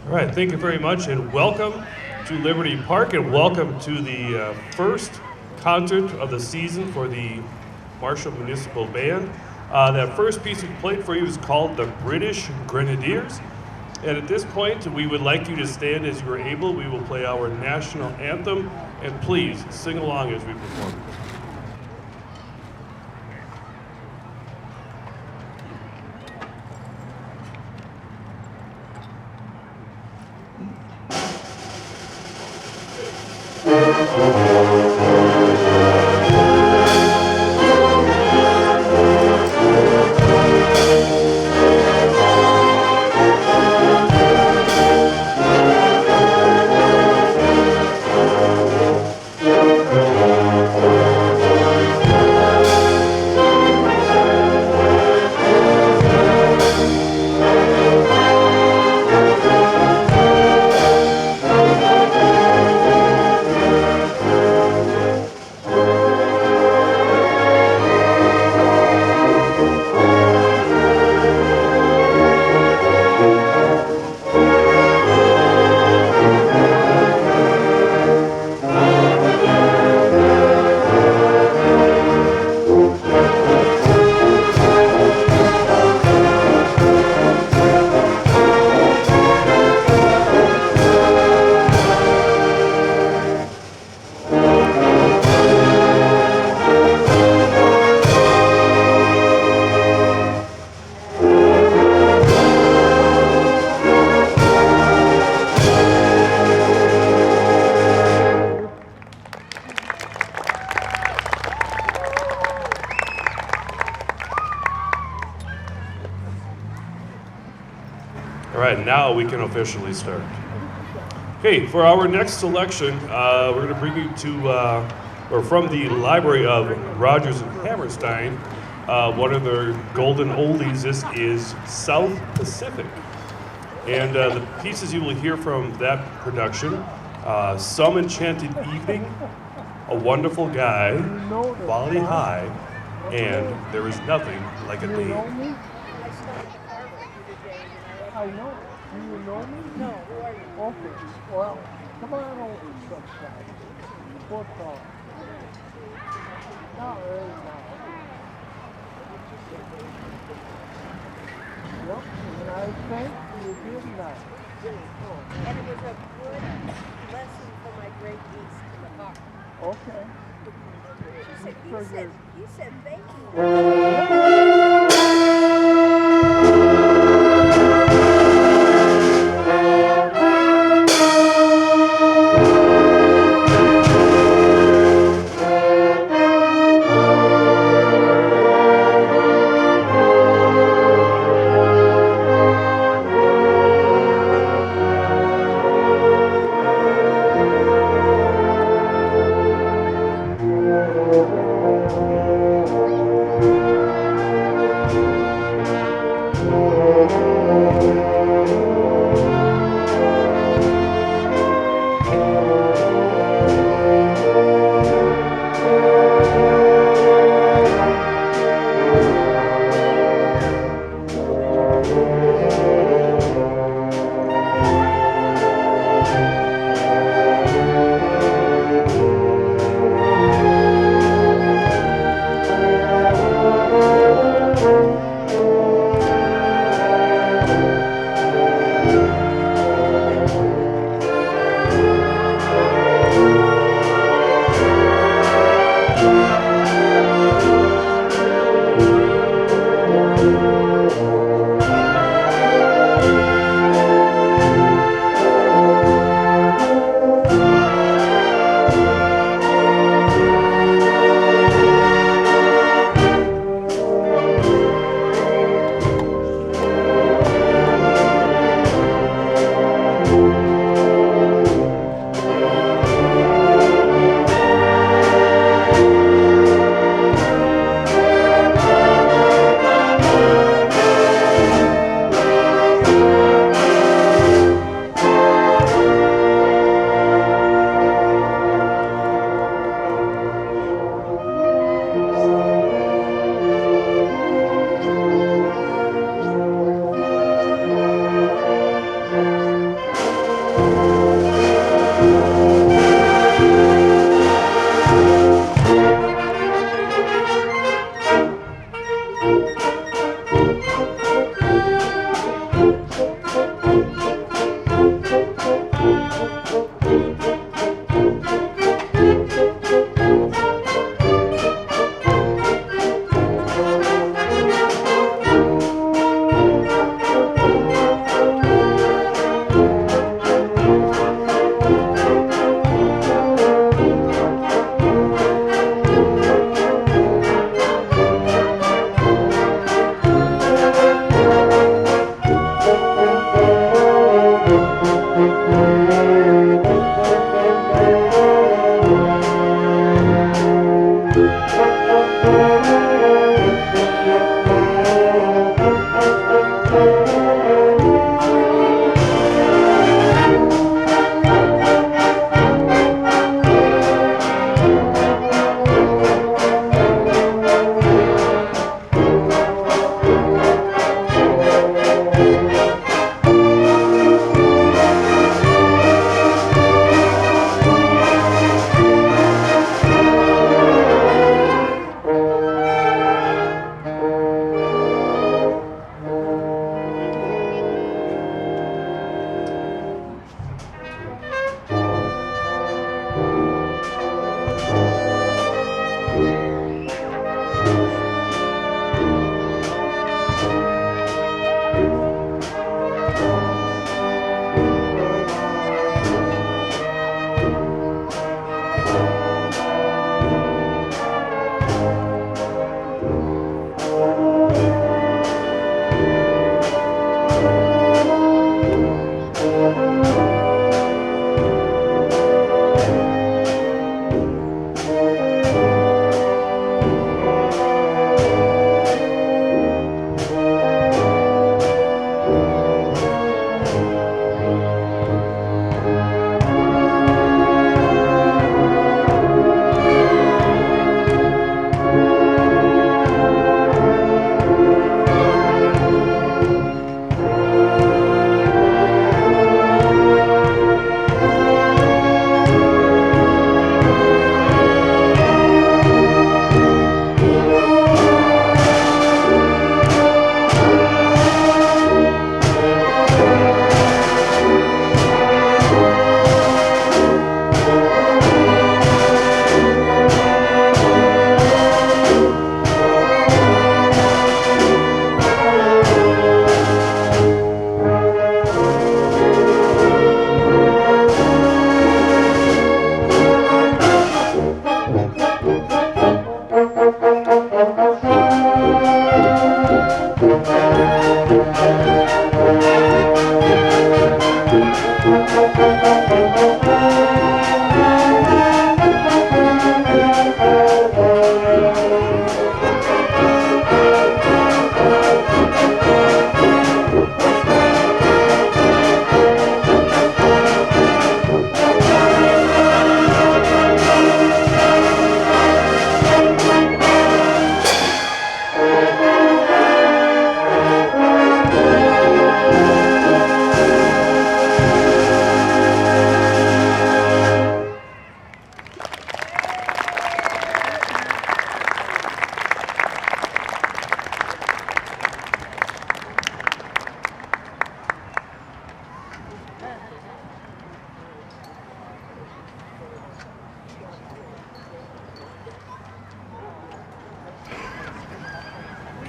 All right, thank you very much, and welcome to Liberty Park, and welcome to the first concert of the season for the Marshall Municipal Band. That first piece we played for you is called the British Grenadiers, and at this point, we would like you to stand as you are able. We will play our national anthem, and please sing along as we perform. All right, now we can officially start. Okay, for our next selection, we're going to bring you to, or from the library of Rogers and Hammerstein, one of their golden oldies. This is South Pacific. And the pieces you will hear from that production, Some Enchanted Evening, A Wonderful Guy, Volley High, and There Is Nothing Like a Dame. I know. Do you know me? No. Who are you? Okay. Well, come on over sometime. We'll talk. Not really now. Yep. And I think you did that. And it was a good lesson for my great niece in the park. Okay. He said thank you.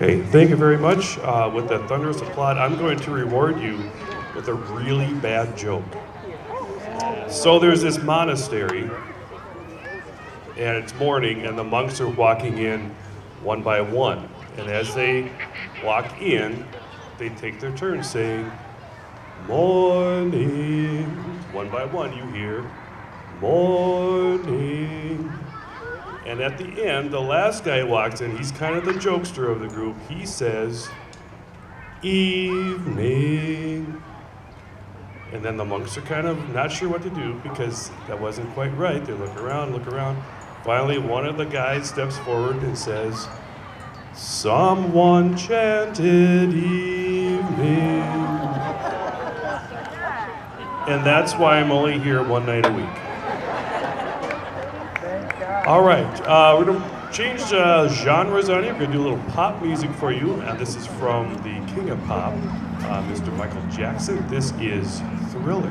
Okay, thank you very much. With that thunderous applaud, I'm going to reward you with a really bad joke. So there's this monastery, and it's morning, and the monks are walking in one by one. And as they walk in, they take their turn saying, "Morning." One by one, you hear, "Morning." And at the end, the last guy walks in, he's kind of the jokester of the group. He says, "Evening." And then the monks are kind of not sure what to do because that wasn't quite right. They look around, look around. Finally, one of the guys steps forward and says, "Someone chanted evening." And that's why I'm only here one night a week. All right, we're going to change genres on you. We're going to do a little pop music for you. And this is from the King of Pop, Mr. Michael Jackson. This is Thriller.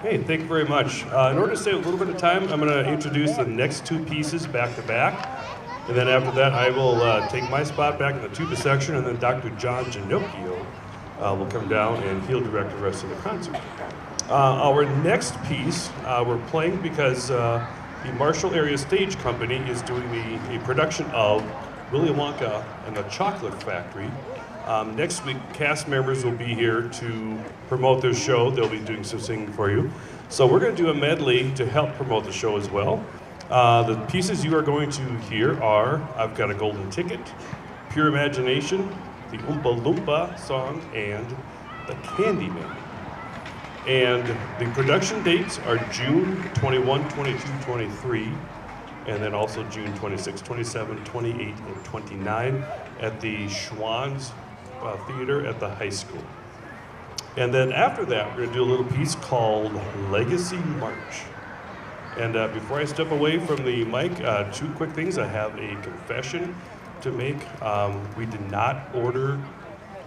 Hey, thank you very much. In order to save a little bit of time, I'm going to introduce the next two pieces back to back. And then after that, I will take my spot back in the tuba section, and then Dr. John Ginocchio will come down and he'll direct the rest of the concert. Our next piece we're playing because the Marshall Area Stage Company is doing a production of Willy Wonka and the Chocolate Factory. Next week, cast members will be here to promote their show. They'll be doing some singing for you. So we're going to do a medley to help promote the show as well. The pieces you are going to hear are I've Got a Golden Ticket, Pure Imagination, the Oompa Loompa song, and the Candyman. And the production dates are June 21, 22, 23, and then also June 26, 27, 28, and 29 at the Schwann's Theater at the high school. And then after that, we're going to do a little piece called Legacy March. And before I step away from the mic, two quick things. I have a confession to make. We did not order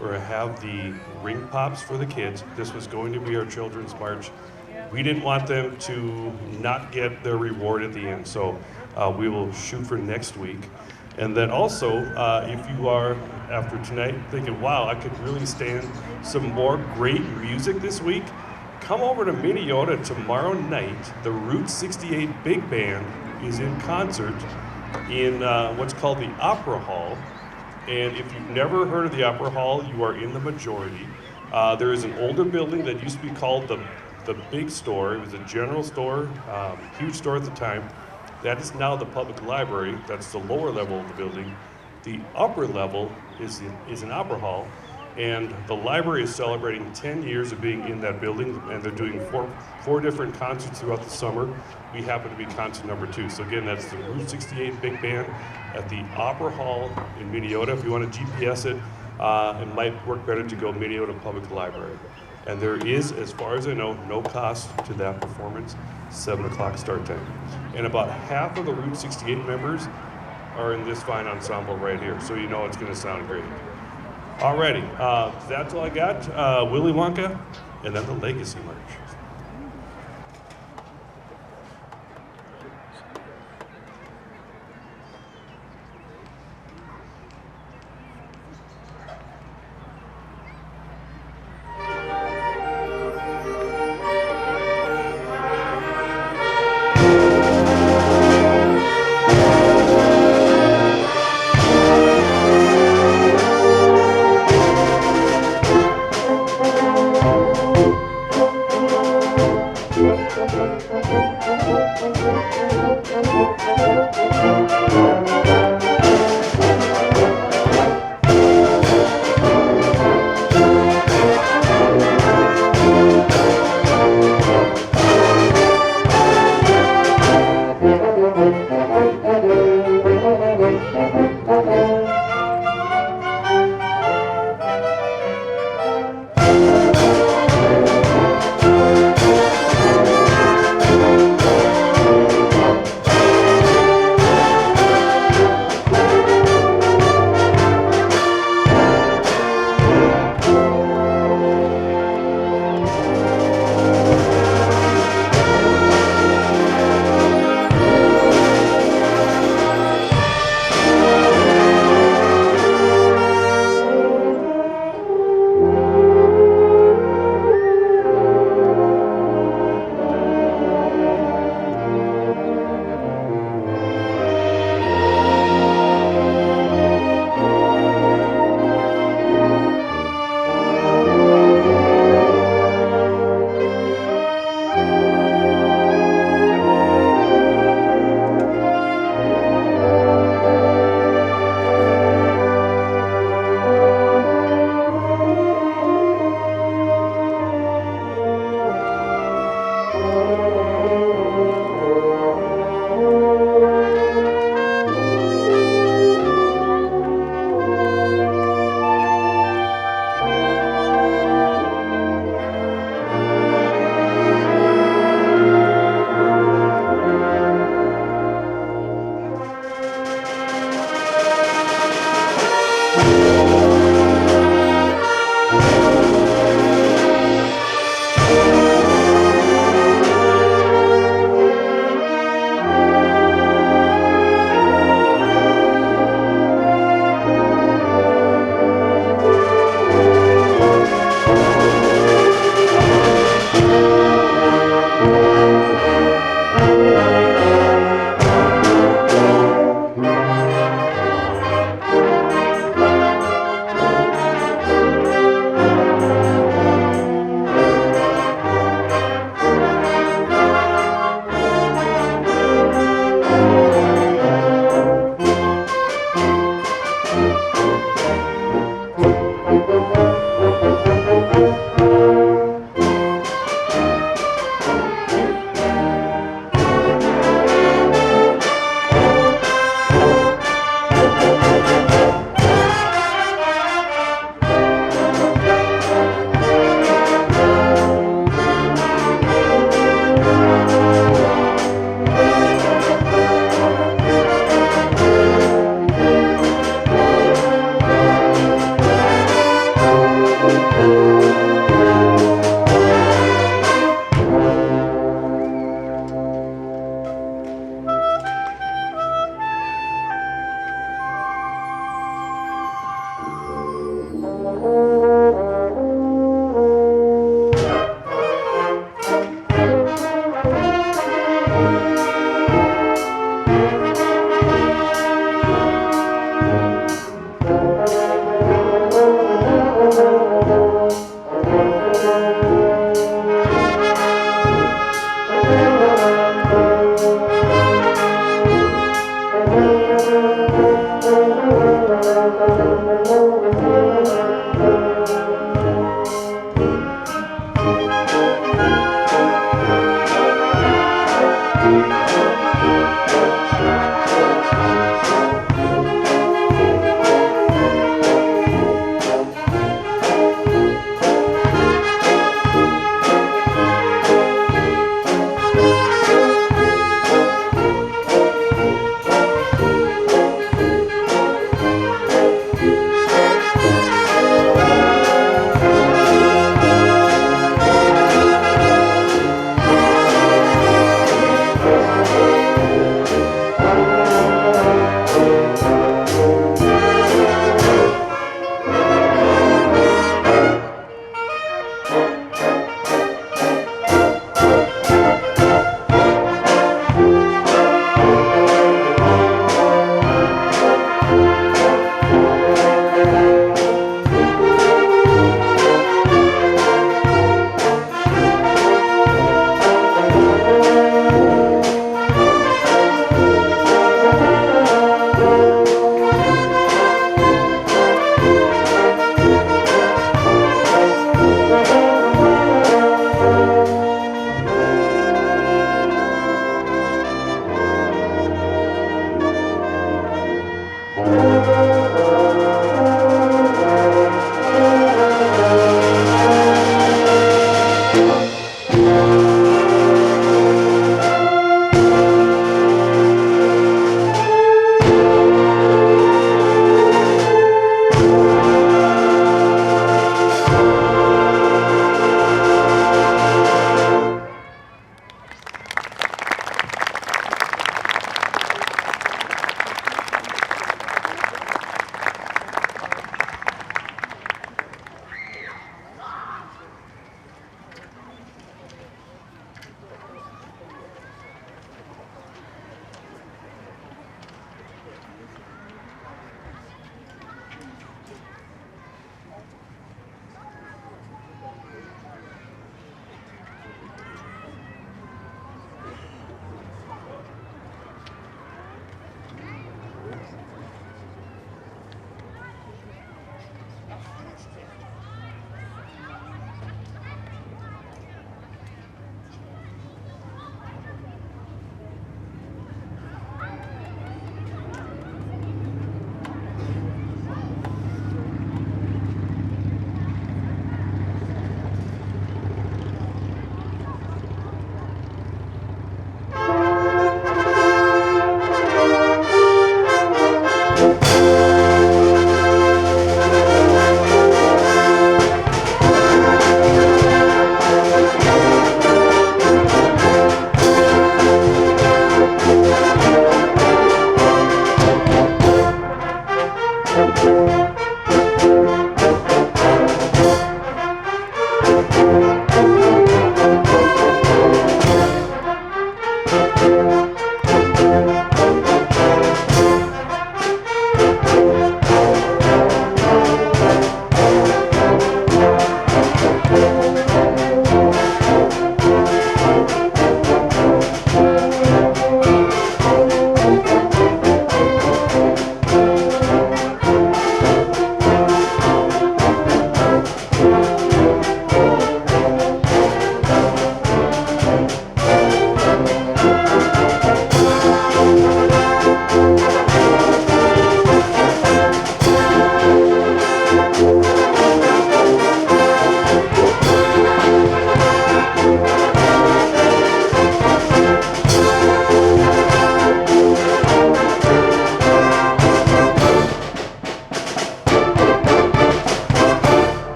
or have the ring pops for the kids. This was going to be our children's march. We didn't want them to not get their reward at the end, so we will shoot for next week. And then also, if you are, after tonight, thinking, wow, I could really stand some more great music this week, come over to Minneota tomorrow night. The Route 68 Big Band is in concert in what's called the Opera Hall. And if you've never heard of the Opera Hall, you are in the majority. There is an older building that used to be called the Big Store. It was a general store, huge store at the time. That is now the public library. That's the lower level of the building. The upper level is an opera hall, and the library is celebrating 10 years of being in that building, and they're doing four different concerts throughout the summer. We happen to be concert number 2. So again, that's the Route 68 Big Band at the Opera Hall in Minneota. If you want to GPS it, it might work better to go Minneota Public Library. And there is, as far as I know, no cost to that performance, 7 o'clock start time. And about half of the Route 68 members are in this fine ensemble right here, so you know it's going to sound great. Alrighty, that's all I got. Willy Wonka, and then the Legacy March.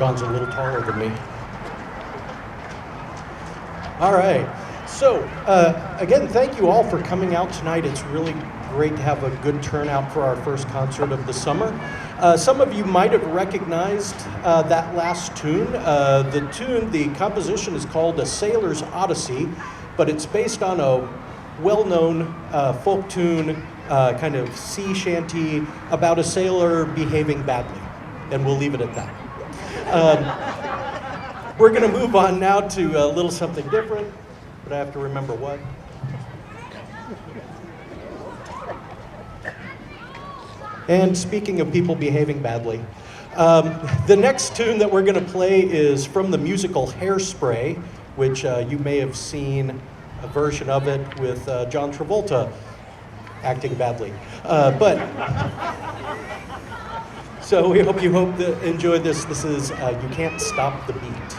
John's a little taller than me. All right. So, again, thank you all for coming out tonight. It's really great to have a good turnout for our first concert of the summer. Some of you might have recognized that last tune. The composition is called A Sailor's Odyssey, but it's based on a well-known folk tune, kind of sea shanty about a sailor behaving badly. And we'll leave it at that. We're going to move on now to a little something different, but I have to remember what. And speaking of people behaving badly, the next tune that we're going to play is from the musical Hairspray, which you may have seen a version of it with John Travolta acting badly. So we hope you enjoyed this. This is You Can't Stop the Beat.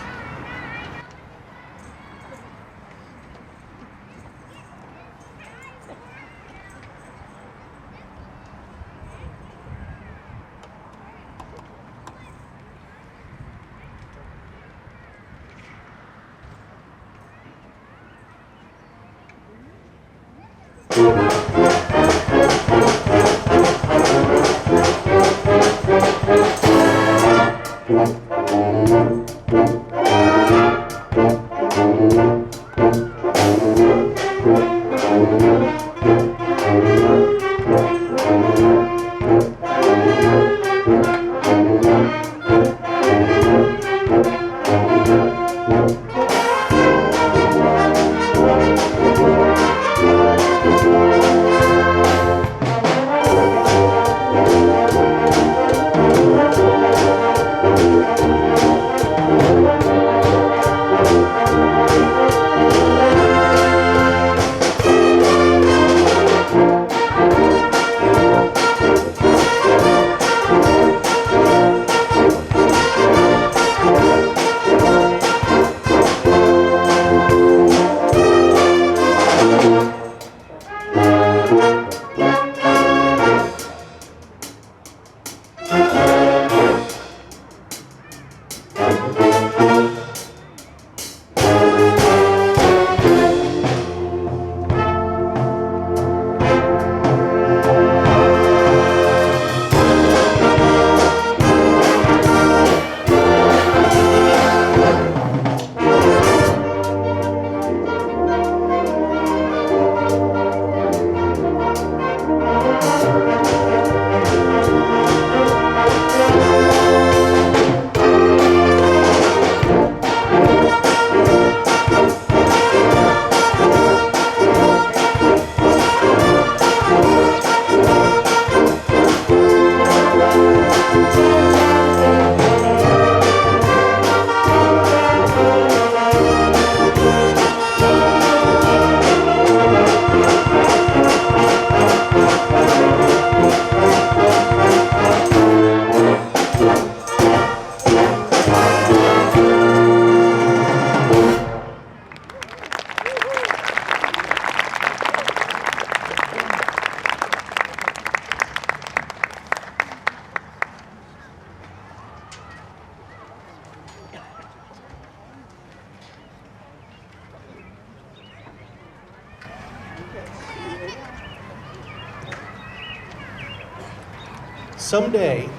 Someday,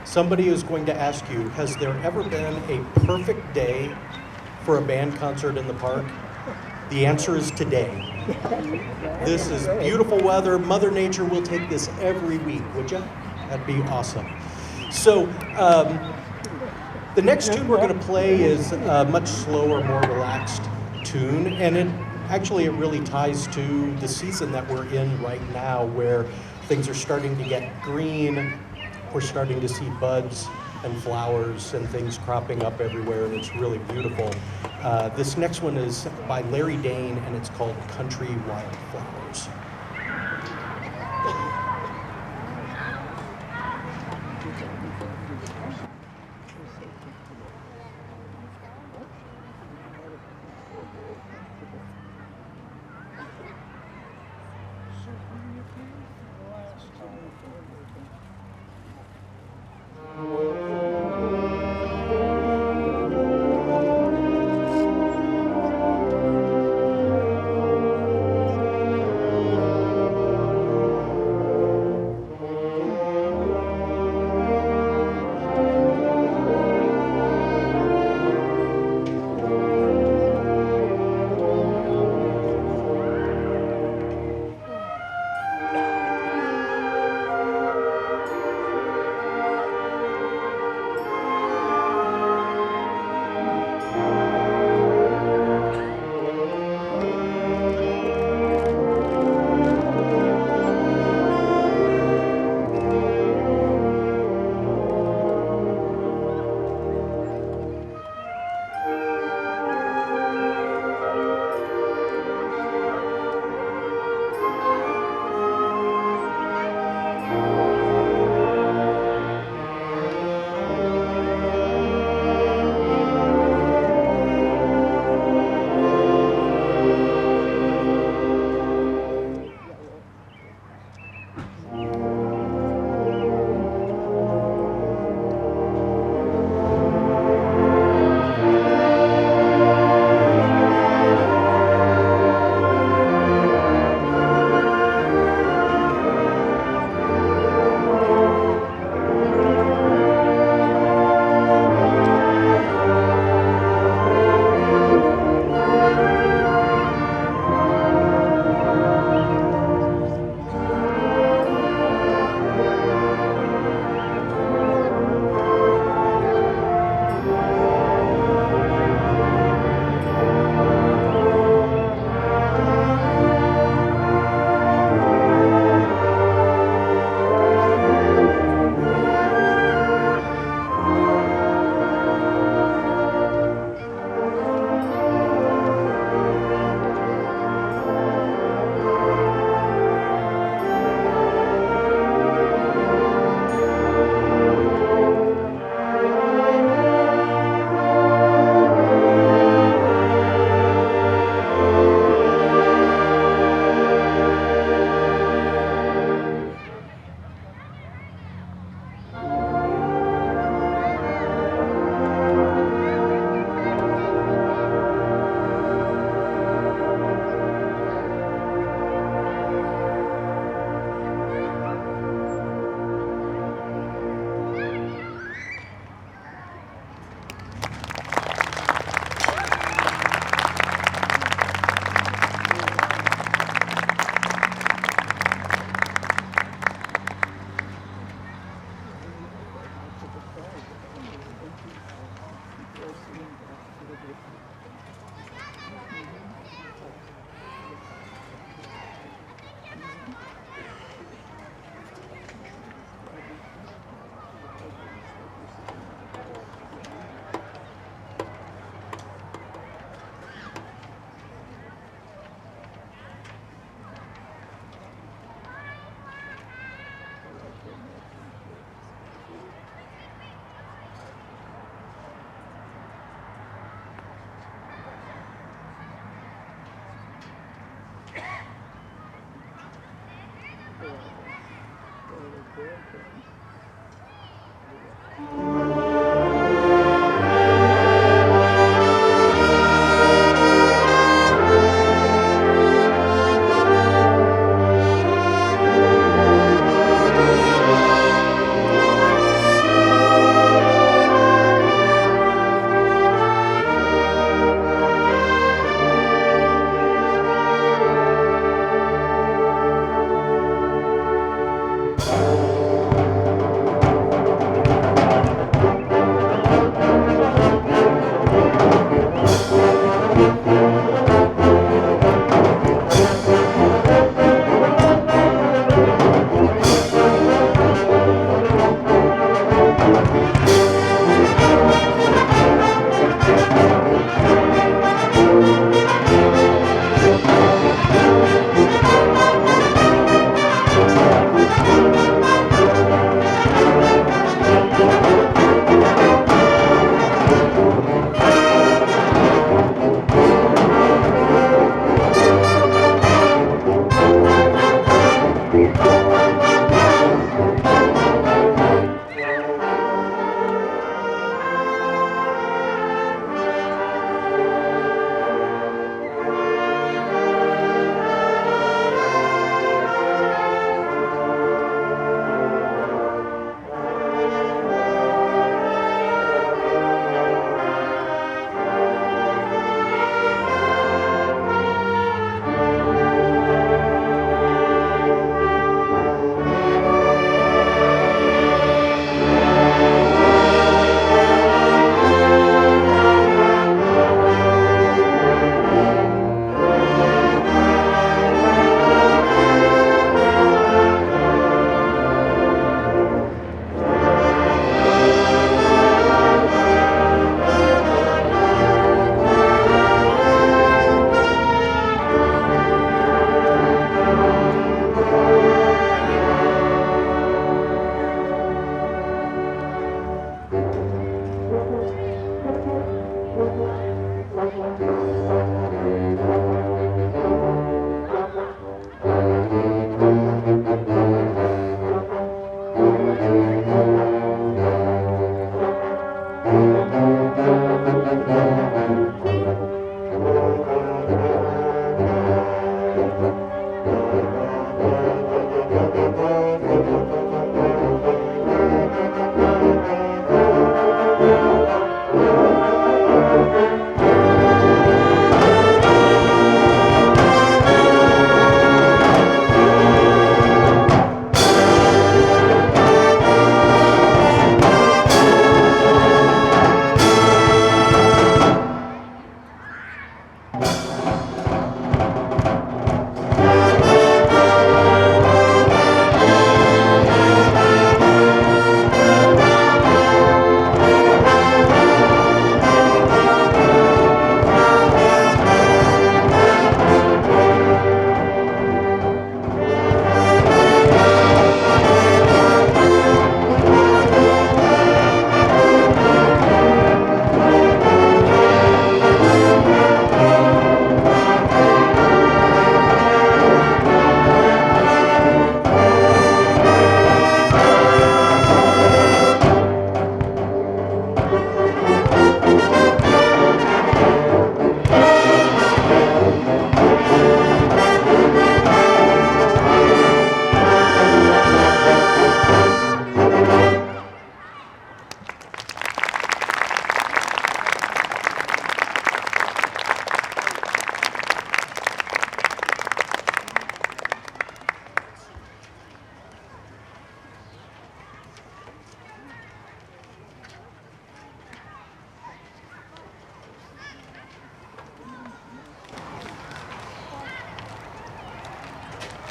somebody is going to ask you, has there ever been a perfect day for a band concert in the park? The answer is today. This is beautiful weather. Mother Nature will take this every week, would you? That'd be awesome. So, the next tune we're going to play is a much slower, more relaxed tune, and it really ties to the season that we're in right now, where things are starting to get green. We're starting to see buds and flowers and things cropping up everywhere, and it's really beautiful. This next one is by Larry Dane, and it's called Country Wildflowers.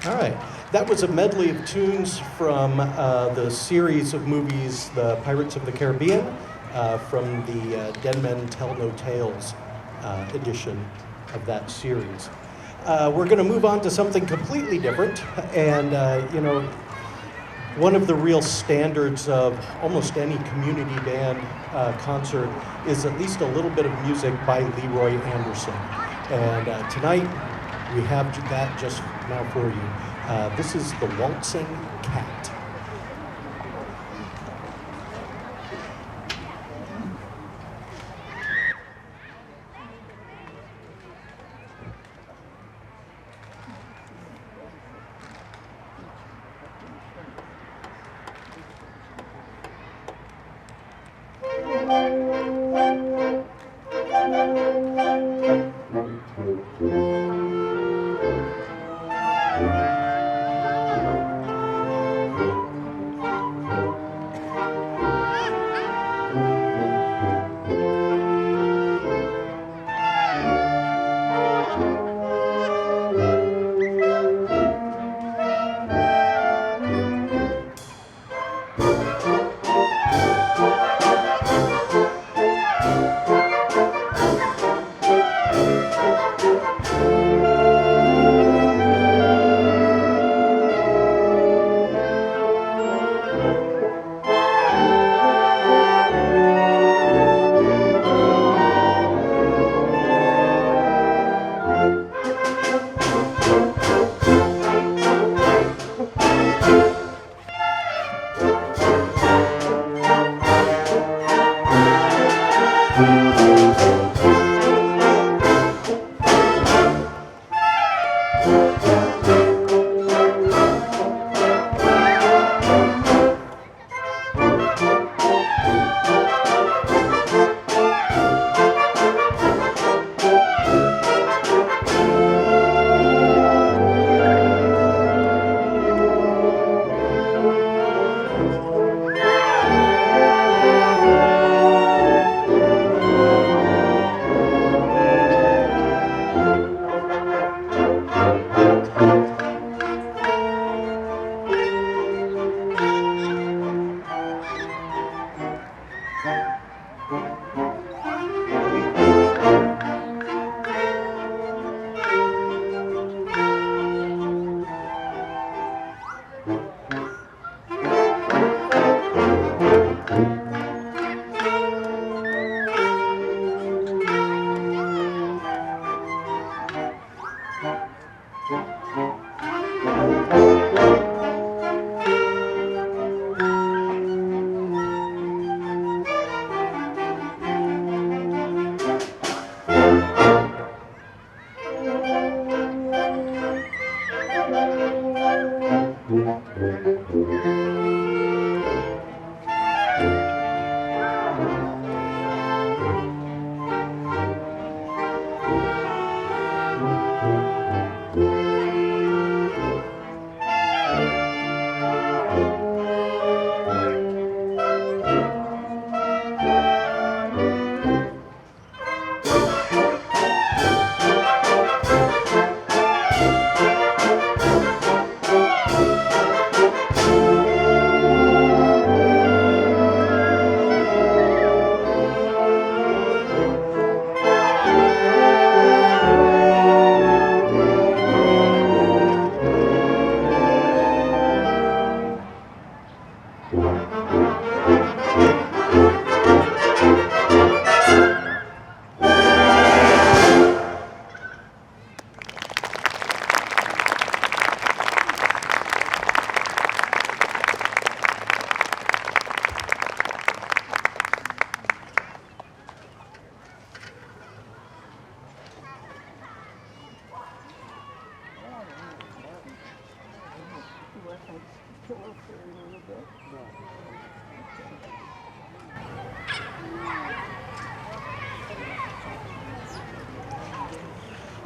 All right. That was a medley of tunes from the series of movies, The Pirates of the Caribbean, from the Dead Men Tell No Tales edition of that series. We're going to move on to something completely different, and one of the real standards of almost any community band concert is at least a little bit of music by Leroy Anderson. And tonight, we have that just now for you. This is The Waltzing Cat.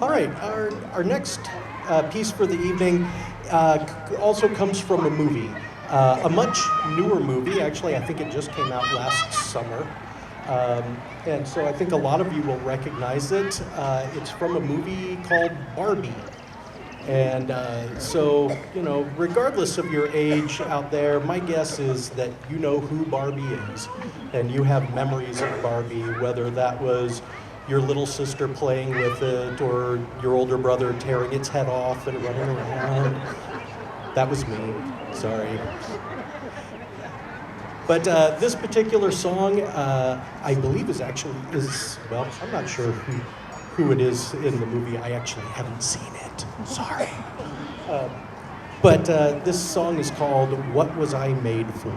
All right, our next piece for the evening also comes from a movie, a much newer movie. Actually, I think it just came out last summer. And so I think a lot of you will recognize it. It's from a movie called Barbie. And so, regardless of your age out there, my guess is that you know who Barbie is. And you have memories of Barbie, whether that was your little sister playing with it or your older brother tearing its head off and running around. That was me, sorry. But this particular song, I believe is, well, I'm not sure who it is in the movie. I actually haven't seen it, sorry. But this song is called What Was I Made For?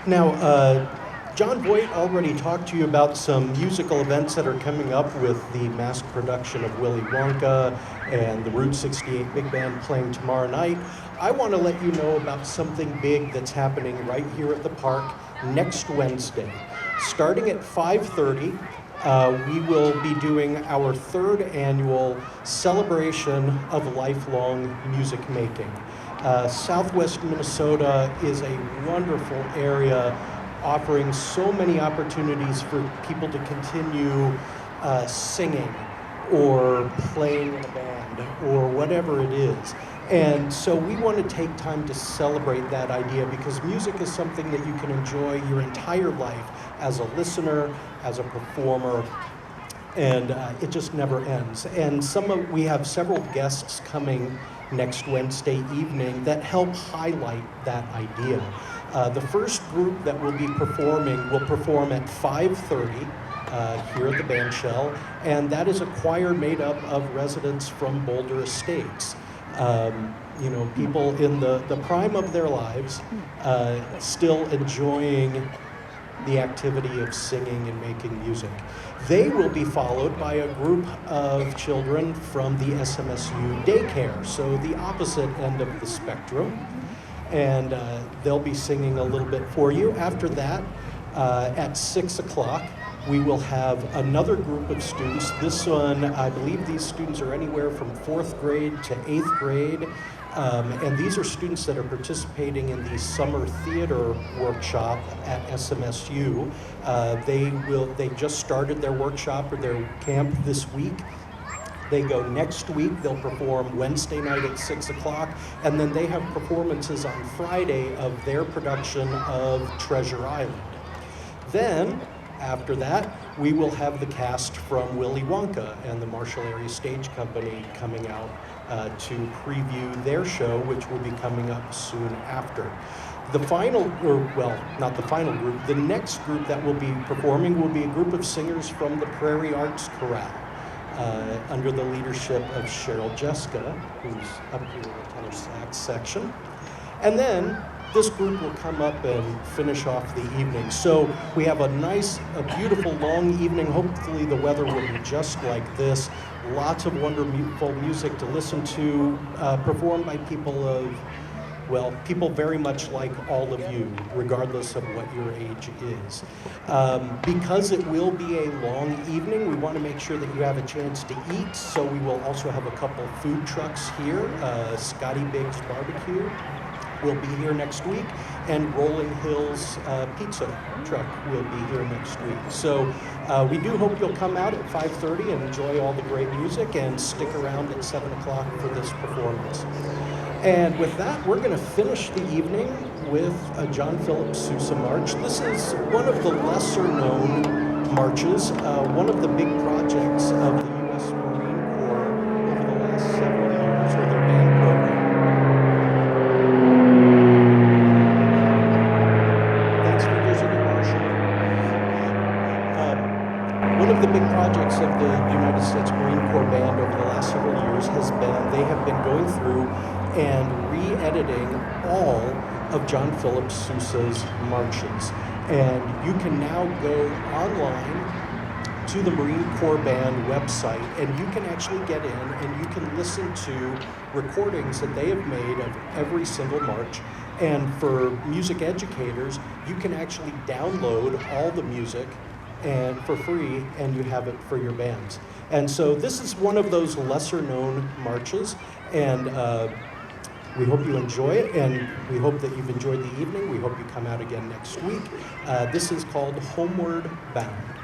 Now, John Voight already talked to you about some musical events that are coming up with the mass production of Willy Wonka and the Route 68 Big Band playing tomorrow night. I want to let you know about something big that's happening right here at the park next Wednesday. Starting at 5:30, we will be doing our third annual celebration of lifelong music making. Southwest Minnesota is a wonderful area offering so many opportunities for people to continue singing or playing in a band or whatever it is. And so we want to take time to celebrate that idea because music is something that you can enjoy your entire life as a listener, as a performer, and it just never ends. And we have several guests coming next Wednesday evening that help highlight that idea. The first group that will be performing will perform at 5:30 here at the band shell, and that is a choir made up of residents from Boulder Estates. People in the prime of their lives, still enjoying the activity of singing and making music. They will be followed by a group of children from the SMSU daycare, so the opposite end of the spectrum. And they'll be singing a little bit for you. After that, at 6 o'clock, we will have another group of students. This one, I believe these students are anywhere from 4th grade to 8th grade. And these are students that are participating in the summer theater workshop at SMSU. They just started their workshop or their camp this week. They go next week, they'll perform Wednesday night at 6 o'clock, and then they have performances on Friday of their production of Treasure Island. Then, after that, we will have the cast from Willy Wonka and the Marshall Area Stage Company coming out to preview their show, which will be coming up soon after. The final, not the final group, the next group that will be performing will be a group of singers from the Prairie Arts Chorale, under the leadership of Cheryl Jessica, who's up here in the tenor sax section. And then this group will come up and finish off the evening. So we have a beautiful long evening. Hopefully the weather will be just like this. Lots of wonderful music to listen to, performed by people very much like all of you, regardless of what your age is. Because it will be a long evening, we want to make sure that you have a chance to eat, so we will also have a couple food trucks here. Scotty Biggs Barbecue will be here next week, and Rolling Hills Pizza Truck will be here next week. So we do hope you'll come out at 5:30 and enjoy all the great music, and stick around at 7 o'clock for this performance. And with that, we're going to finish the evening with a John Philip Sousa march. This is one of the lesser known marches, one of the big projects of the U.S. Marine Corps over the last several years, or their band program. Thanks for visiting, Marshall. One of the big projects of the United States Marine Corps Band over the last several years has been, they have been going through and re-editing all of John Philip Sousa's marches. And you can now go online to the Marine Corps Band website, and you can actually get in and you can listen to recordings that they have made of every single march. And for music educators, you can actually download all the music and for free, and you have it for your bands. And so this is one of those lesser known marches, and we hope you enjoy it, and we hope that you've enjoyed the evening. We hope you come out again next week. This is called Homeward Bound.